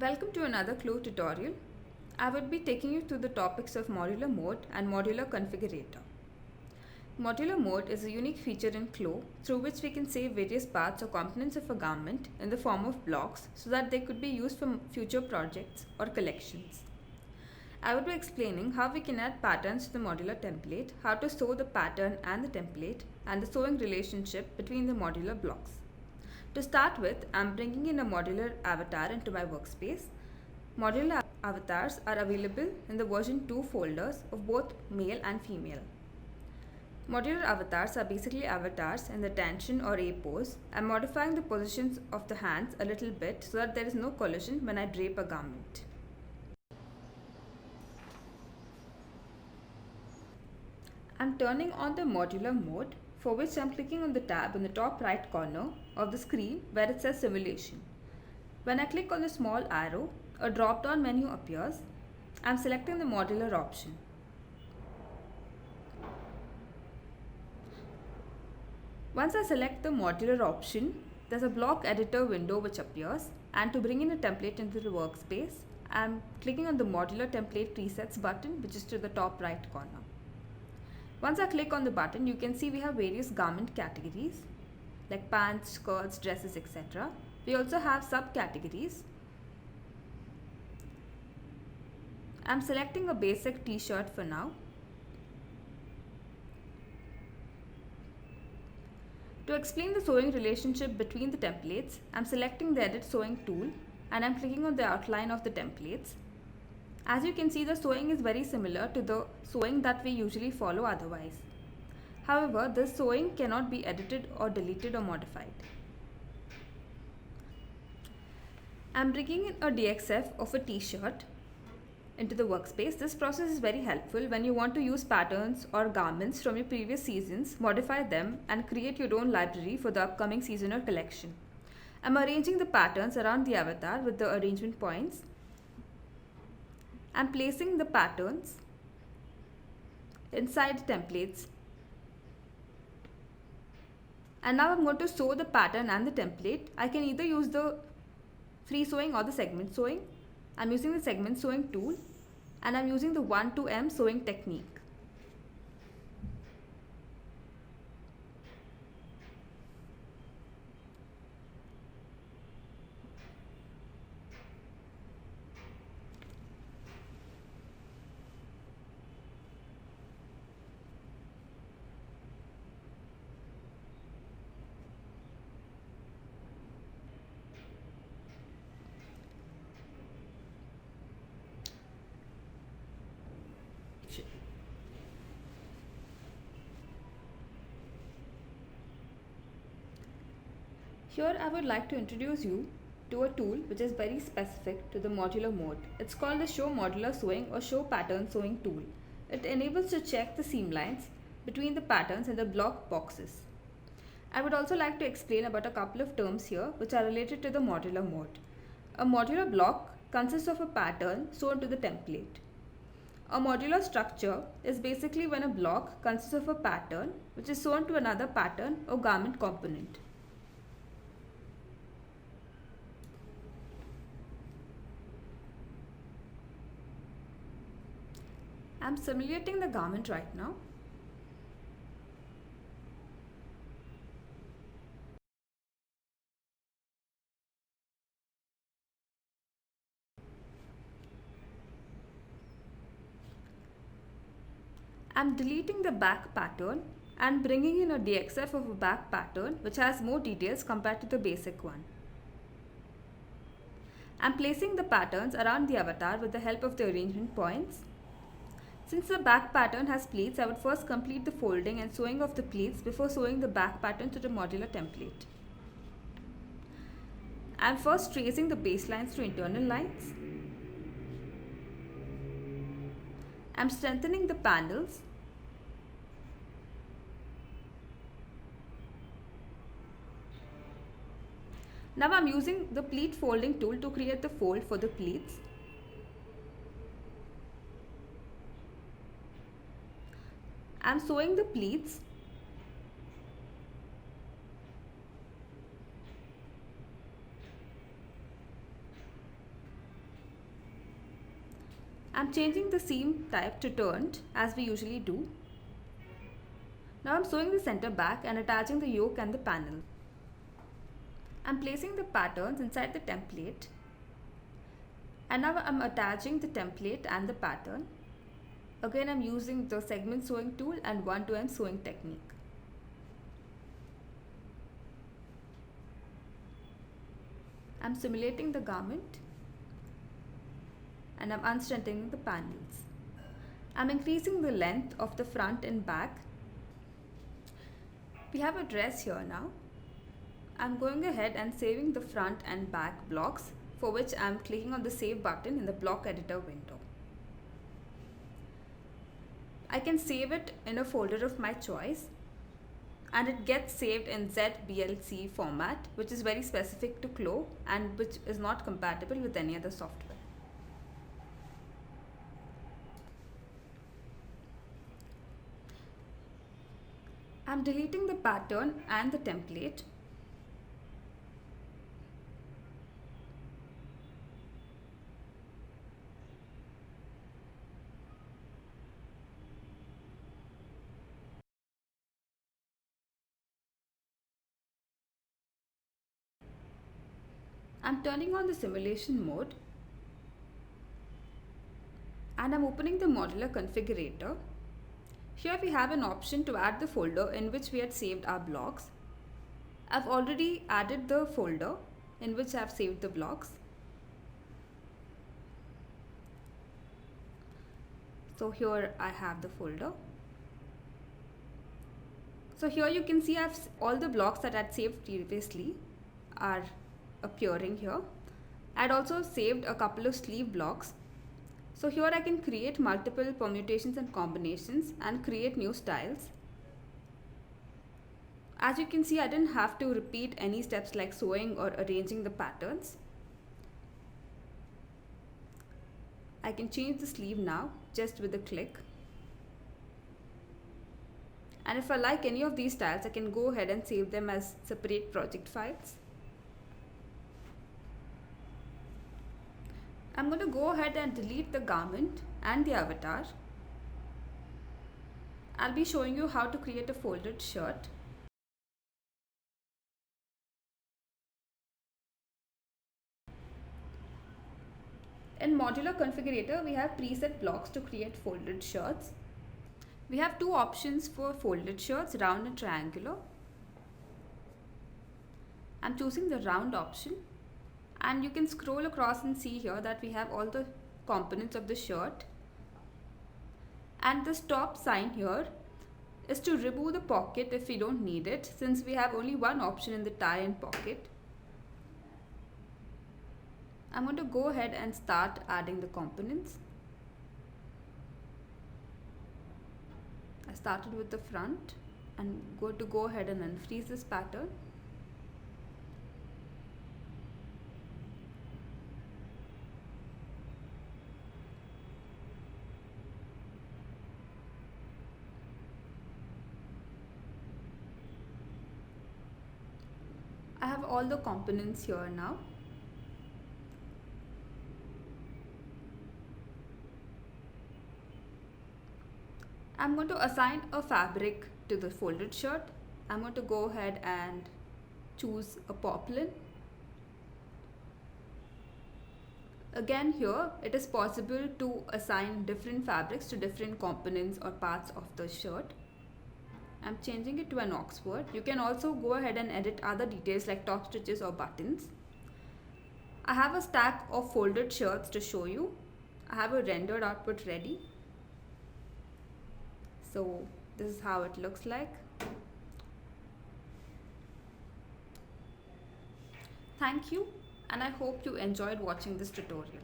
Welcome to another Clo tutorial. I will be taking you through the topics of modular mode and modular configurator. Modular mode is a unique feature in Clo through which we can save various parts or components of a garment in the form of blocks so that they could be used for future projects or collections. I will be explaining how we can add patterns to the modular template, how to sew the pattern and the template, and the sewing relationship between the modular blocks. To start with, I am bringing in a modular avatar into my workspace. Modular avatars are available in the version 2 folders of both male and female. Modular avatars are basically avatars in the tension or A pose. I am modifying the positions of the hands a little bit so that there is no collision when I drape a garment. I am turning on the modular mode, for which I am clicking on the tab in the top right corner of the screen where it says simulation. When I click on the small arrow, a drop down menu appears. I am selecting the modular option. Once I select the modular option, there's a block editor window which appears, and to bring in a template into the workspace, I am clicking on the modular template presets button, which is to the top right corner. Once I click on the button, you can see we have various garment categories like pants, skirts, dresses, etc. We also have subcategories. I'm selecting a basic t-shirt for now. To explain the sewing relationship between the templates, I'm selecting the edit sewing tool and I'm clicking on the outline of the templates. As you can see, the sewing is very similar to the sewing that we usually follow otherwise. However, this sewing cannot be edited or deleted or modified. I am bringing in a DXF of a t-shirt into the workspace. This process is very helpful when you want to use patterns or garments from your previous seasons, modify them and create your own library for the upcoming season or collection. I am arranging the patterns around the avatar with the arrangement points. I am placing the patterns inside templates. And now I am going to sew the pattern and the template. I can either use the free sewing or the segment sewing. I am using the segment sewing tool and I am using the 1 to M sewing technique. Here I would like to introduce you to a tool which is very specific to the modular mode. It's called the Show Modular Sewing or Show Pattern Sewing tool. It enables to check the seam lines between the patterns in the block boxes. I would also like to explain about a couple of terms here which are related to the modular mode. A modular block consists of a pattern sewn to the template. A modular structure is basically when a block consists of a pattern which is sewn to another pattern or garment component. I am simulating the garment right now. I am deleting the back pattern and bringing in a DXF of a back pattern which has more details compared to the basic one. I am placing the patterns around the avatar with the help of the arrangement points. Since the back pattern has pleats, I would first complete the folding and sewing of the pleats before sewing the back pattern to the modular template. I am first tracing the baselines to internal lines. I am strengthening the panels. Now I am using the pleat folding tool to create the fold for the pleats. I am sewing the pleats. changing the seam type to turned as we usually do. Now I'm sewing the center back and attaching the yoke and the panel. I'm placing the patterns inside the template, and now I'm attaching the template and the pattern. Again, I'm using the segment sewing tool and one-to-end sewing technique. I'm simulating the garment and I'm unstrengthening the panels. I'm increasing the length of the front and back. We have a dress here now. I'm going ahead and saving the front and back blocks, for which I'm clicking on the save button in the block editor window. I can save it in a folder of my choice, and it gets saved in ZBLC format, which is very specific to Clo and which is not compatible with any other software. I'm deleting the pattern and the template. I'm turning on the simulation mode and I'm opening the modular configurator. Here we have an option to add the folder in which we had saved our blocks. I've already added the folder in which I've saved the blocks. So here I have the folder. So here you can see all the blocks that I'd saved previously are appearing here. I'd also saved a couple of sleeve blocks. So here I can create multiple permutations and combinations and create new styles. As you can see, I didn't have to repeat any steps like sewing or arranging the patterns. I can change the sleeve now just with a click. And if I like any of these styles, I can go ahead and save them as separate project files. I'm going to go ahead and delete the garment and the avatar. I'll be showing you how to create a folded shirt. In Modular Configurator, we have preset blocks to create folded shirts. We have two options for folded shirts, round and triangular. I'm choosing the round option. And you can scroll across and see here that we have all the components of the shirt. And the stop sign here is to remove the pocket if we don't need it, since we have only one option in the tie and pocket. I'm going to go ahead and start adding the components. I started with the front and going to go ahead and unfreeze this pattern. I have all the components here now. I'm going to assign a fabric to the folded shirt. I'm going to go ahead and choose a poplin. Again, here it is possible to assign different fabrics to different components or parts of the shirt. I'm changing it to an Oxford. You can also go ahead and edit other details like top stitches or buttons. I have a stack of folded shirts to show you. I have a rendered output ready. So this is how it looks like. Thank you, and I hope you enjoyed watching this tutorial.